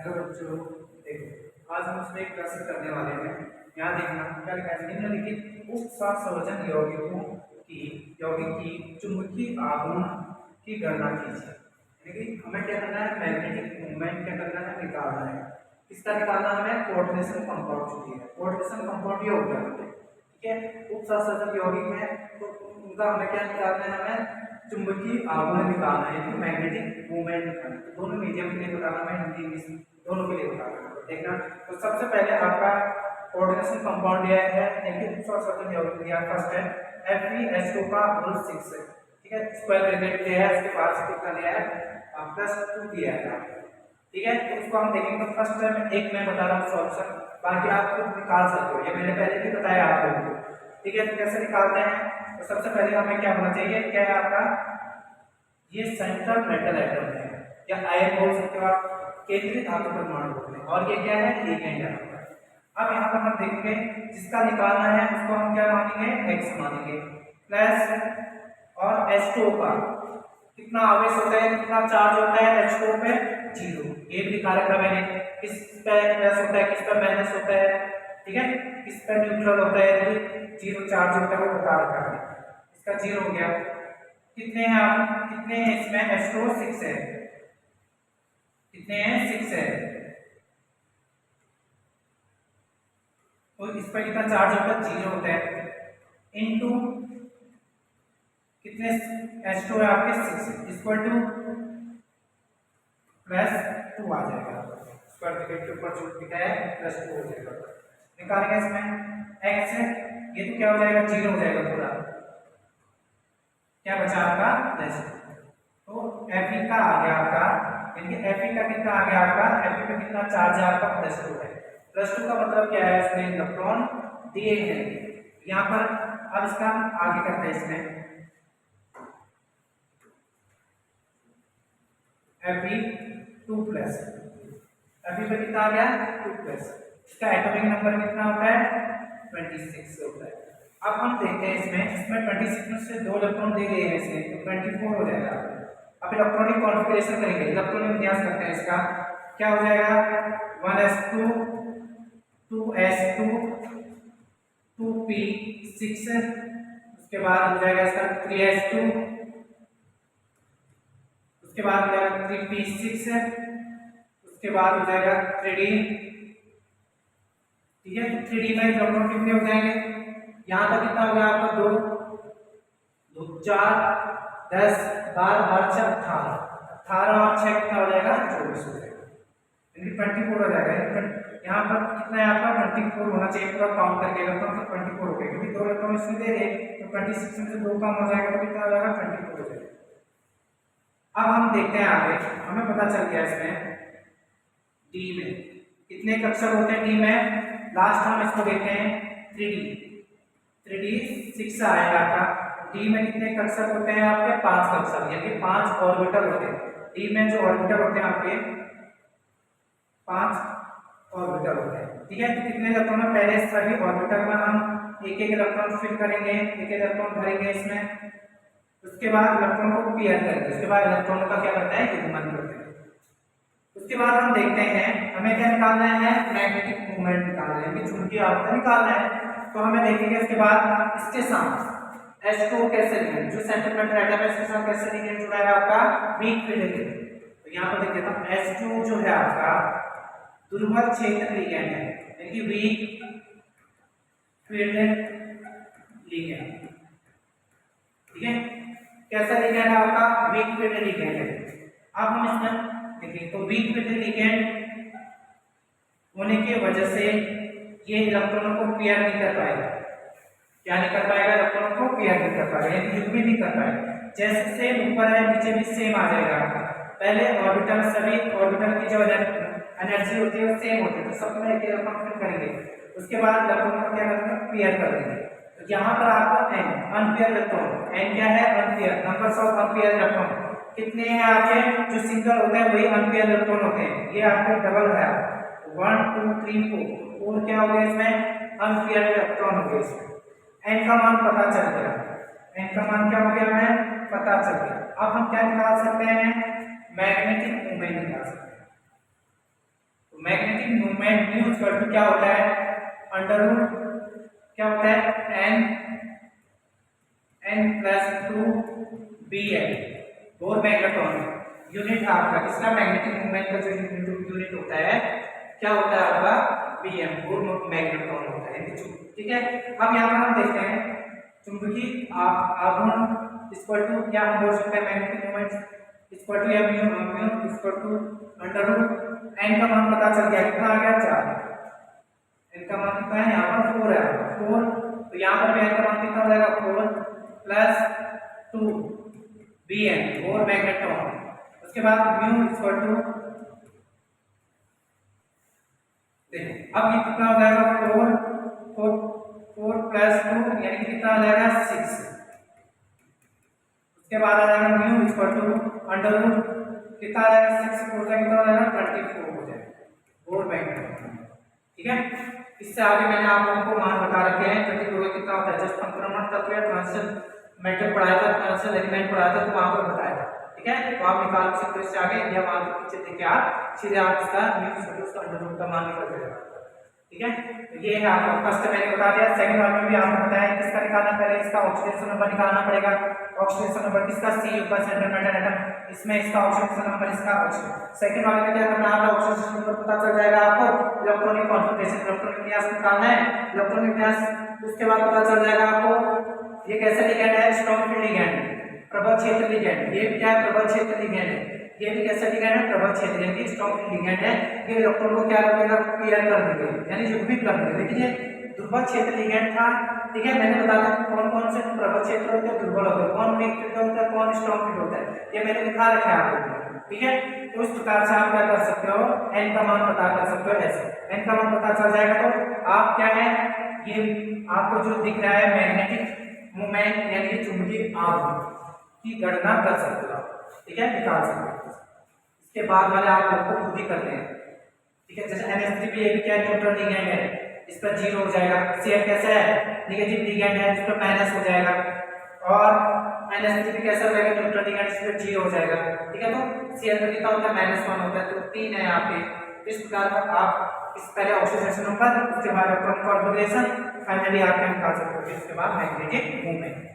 Hello बच्चों, देखो आज हम इसमें एक प्रश्न करने वाले हैं। यहाँ देखना क्या लिखा है, निम्नलिखित उत्सर्जन यौगिक की चुंबकीय आघूर्ण की गणना कीजिए। यानी कि हमें क्या करना है, मैग्नेटिक मूवमेंट क्या करना है, निकालना है। किसका निकालना है हमें, कोऑर्डिनेशन कंपाउंड चाहिए। कोऑर्डिनेशन कंपाउंड ये हो गया, ठीक है। उत्सर्जन यौगिक में तो उनका हमें क्या निकालना है, हमें चुंबकीय आघूर्ण निकालना है, तो मैग्नेटिक मूवमेंट निकालना है। दोनों मीडियम के लिए बताना, मैं हिंदी इंग्लिश दोनों के लिए बताना है। देखना, तो सबसे पहले आपका कोऑर्डिनेशन कंपाउंड दिया है, यानी उत्सर्जन यौगिक दिया फर्स्ट है Fe2 का होल 6 है, ठीक है। स्क्वायर ब्रैकेट दिया है, उसके बाद से कितना दिया है, +2 दिया है, ठीक है। तो उसको हम देखेंगे। तो फर्स्ट टाइम एक मैं बता रहा हूँ सॉल्यूशन, बाकी आप खुद निकाल सकते हो, ये मैंने पहले भी बताया आप लोगों को, ठीक है। तो कैसे निकालते हैं, तो सबसे पहले हमें क्या होना चाहिए, क्या है आपका, ये सेंट्रल मेटल एटम है या आयन बोल सकते हो आप, केंद्रीय धातु परमाणु होते हैं, और ये क्या है, लिगैंड है। अब यहाँ पर हम देखेंगे जिसका निकालना है उसको हम क्या मानेंगे, x मानेंगे, प्लस और H2O का कितना आवेश होता है, कितना चार्ज होता है H2O पे, 0। ये भी निकाला था मैंने, किस पे प्लस होता है, किस पे माइनस होता है, ठीक है, किस पे न्यूट्रल होता है, 0 चार्ज होता है, वो बता रखा है। इसका 0 हो गया। कितने हैं आप, कितने हैं इसमें, H2O 6 है, कितने हैं, 6 है। तो इस पर कितना चार्ज होता है, 0 होता है, इनटू कितने H2 है आपके 6 इक्वल टू +2 आ जाएगा। स्क्वायर ब्रैकेट के ऊपर जो लिखा है +2 हो जाएगा। निकालेंगे इसमें x है, ये तो क्या हो जाएगा, 0 हो जाएगा पूरा, क्या बचा आपका प्लस। तो Fe का आ गया आपका, यानी Fe का कितना आ गया आपका, Fe पे कितना चार्ज है आपका, +2 है। +2 का मतलब क्या है, इसमें इलेक्ट्रॉन दिए हैं यहाँ पर। अब इसका आगे करते हैं, इसमें Fe2+, Fe पे कितना आ गया, 2+, इसका एटॉमिक नंबर कितना होता है, 26 होता है। अब हम देखते हैं इसमें 26 में से 2 इलेक्ट्रॉन दे गए हैं इसे, तो 24 हो जाएगा। अब इलेक्ट्रॉनिक कॉन्फ़िगरेशन करेंगे, इलेक्ट्रॉनिक विन्यास करते हैं इसका, क्या हो जाएगा, 1s2 2s2 2p6, उसके बाद हो जाएगा इसका 3s2, उसके बाद हो जाएगा 3p6, उसके बाद हो जाएगा 3d, ठीक है। 3d में इलेक्ट्रॉन कितने हो जाएंगे, यहाँ तक कितना हो गया आपका, 2 2 4 10 12 12 6 18 और 6 कितना हो जाएगा, 24 हो जाएगा, यानी 24 हो जाएगा। यहाँ पर कितना है आपका, 24 होना चाहिए पूरा काउंट करके, इलेक्ट्रॉन तो 24 हो गए, क्योंकि 2 इलेक्ट्रॉन इसमें दे रहे, तो 26 में से 2 कम हो जाएगा, तो कितना हो जाएगा, 24 हो जाएगा। अब हम देखते हैं आगे, हमें पता चल गया इसमें डी में कितने कक्षक होते हैं, डी में लास्ट हम इसको देखते हैं 3d 6 आएगा आपका। डी में कितने कक्षक होते हैं आपके, 5 कक्षक, यानी 5 ऑर्बिटल होते हैं। डी में जो ऑर्बिटल होते हैं आपके 5 ऑर्बिटल होते हैं, ठीक है। तो कितने इलेक्ट्रॉन है, पहले सभी ऑर्बिटल में हम एक एक इलेक्ट्रॉन फिल करेंगे, एक इलेक्ट्रॉन भरेंगे इसमें, उसके बाद इलेक्ट्रॉन को पेयर करेंगे, उसके बाद इलेक्ट्रॉन का क्या करता है, युग्मन करते हैं। उसके बाद हम देखते हैं हमें क्या निकालना है, मैग्नेटिक मूवमेंट निकालना है, कि चुंबकीय आघूर्ण निकालना है। तो हमें देखेंगे उसके बाद इसके साथ H2O कैसे लिगेंड, जो सेंट्रल मेटल एटम है इसके साथ कैसे लिगेंड जुड़ा है आपका, वीक फील्ड लिगेंड। तो यहाँ पर देखिए तो H2O जो है आपका दुर्बल क्षेत्र लिगेंड है, यानी कि वीक फील्ड लिगेंड, ठीक है। कैसा लिगेंड है आपका, वीक फील्ड लिगेंड है। अब हम इसमें देखिए, तो वीक फील्ड लिगेंड होने की वजह से ये इलेक्ट्रॉनों को पेयर नहीं कर पाएगा, क्या नहीं कर पाएगा, इलेक्ट्रॉनों को पेयर नहीं कर पाएगा, यानी युग्म नहीं कर पाएगा। जैसे सेम ऊपर है नीचे भी सेम आ जाएगा आपका, पहले ऑर्बिटल, सभी ऑर्बिटल की जो एनर्जी होती है वो सेम होती है, तो सब में एक इलेक्ट्रॉन फिल करेंगे, उसके बाद इलेक्ट्रॉन को क्या करेंगे, पेयर कर देंगे। तो यहाँ पर आपका n अनपेयर इलेक्ट्रॉन, n क्या है, unpaired, numbers of unpaired electron कितने हैं आपके, जो सिंगल होते हैं वही अनपेयर इलेक्ट्रॉन होते हैं, ये आपके डबल है 1 2 3 4 और क्या हो गया इसमें, अनपेयर इलेक्ट्रॉन हो गए इसमें। n का मान पता चल गया, n का मान क्या हो गया, हमें पता चल गया। अब हम क्या निकाल सकते हैं, मैग्नेटिक मूवमेंट निकाल सकते हैं। तो magnetic moment mu equal to क्या होता है, अंडर रूट क्या होता है n plus 2 bn Bohr magneton unit है आपका किसका, मैग्नेटिक मोमेंट का जो यूनिट होता है क्या होता है आपका bm बोर मैग्नेटॉन होता है। ठीक है, अब यहाँ पर हम देखते हैं चुंबकीय आघूर्ण इक्वल टू क्या हम बोल सकते हैं, magnetic moment equal to mu equal to under root n का मान पता चल गया, कितना आ गया 4, n का मान कितना है यहाँ पर 4 है 4, तो यहाँ पर भी n का मान कितना हो जाएगा 4 प्लस 2 bn बोर मैग्नेटॉन। उसके बाद म्यू इक्वल टू देखो अब ये कितना हो जाएगा 4 प्लस 2 यानी कि कितना आ जाएगा 6। उसके बाद आ जाएगा mu equal to under root कितना आ जाएगा 6 4 से कितना हो जाएगा 24 हो जाएगा बोर मैग्नेटॉन। ठीक है, इससे आगे मैंने आप लोगों को मान बता रखे हैं 24 कितना होता है, जब संक्रमण तत्व या ट्रांजिशन मेटल पढ़ाया था, ट्रांजिशन एलिमेंट पढ़ाया था तो वहां पर बताया था। ठीक है, तो आप निकाल सकते हो इससे आगे या मान पीछे देख के आप सीधे आप इसका mu equal to under root का मान निकल जाएगा। ठीक है, तो ये है आपका फर्स्ट मैंने बता दिया। सेकंड वाले में भी आपको बताया किसका निकालना, पहले इसका ऑक्सीडेशन नंबर निकालना पड़ेगा। ऑक्सीडेशन नंबर किसका, C ऊपर सेंटर मेटल एटम, इसमें इसका ऑक्सीडेशन नंबर इसका ऑक्सीजन। सेकंड वाले में क्या करना है, आपका ऑक्सीडेशन नंबर पता चल जाएगा आपको, इलेक्ट्रॉनिक कॉन्फिगरेशन इलेक्ट्रॉनिक विन्यास निकालना है, इलेक्ट्रॉनिक विन्यास उसके बाद पता चल जाएगा आपको ये कैसा लिगैंड है, स्ट्रॉन्ग फील्ड लिगैंड, प्रबल क्षेत्र लिगैंड। ये क्या है, प्रबल क्षेत्र लिगैंड है, ये भी कैसा लिगैंड है, प्रबल क्षेत्र यानी कि स्ट्रॉन्ग फील्ड लिगैंड है। ये इलेक्ट्रॉन को क्या करेगा, क्लियर कर देगा यानी युग्मित कर देगा। देखिए दुर्बल क्षेत्र लिगैंड था। ठीक है, मैंने बताया कौन कौन से प्रबल क्षेत्र होते हैं, दुर्बल होते हैं, कौन वीक फील्ड होता है, कौन स्ट्रॉन्ग फील्ड होता है, ये मैंने लिखा रखा है आपको। ठीक है, तो इस प्रकार से आप क्या कर सकते हो, n का मान पता कर सकते हो। ऐसे n का मान पता चल जाएगा तो आप क्या है, ये आपको जो दिख रहा है मैग्नेटिक मोमेंट यानी कि चुंबकीय आघूर्ण की गणना कर सकते हो। ठीक है, निकाल सकते हो। इसके बाद वाले आप लोग को खुद ही करते हैं। ठीक है, जैसे NH3 ये भी क्या न्यूट्रल लिगैंड है, इस पर 0 हो जाएगा। Cl कैसा है, नेगेटिव लिगैंड है, इस पर माइनस हो जाएगा। और NH3 कैसा हो जाएगा, न्यूट्रल लिगैंड, इस पर 0 हो जाएगा। ठीक है, तो Cl का कितना होता है -1 होता है, तो 3 है यहाँ पे। इस प्रकार का आप इस पहले ऑक्सीडेशन नंबर, उसके बाद इलेक्ट्रॉनिक कॉन्फिगरेशन, फाइनली आप क्या निकाल सकते हो, इसके बाद मैग्नेटिक मोमेंट।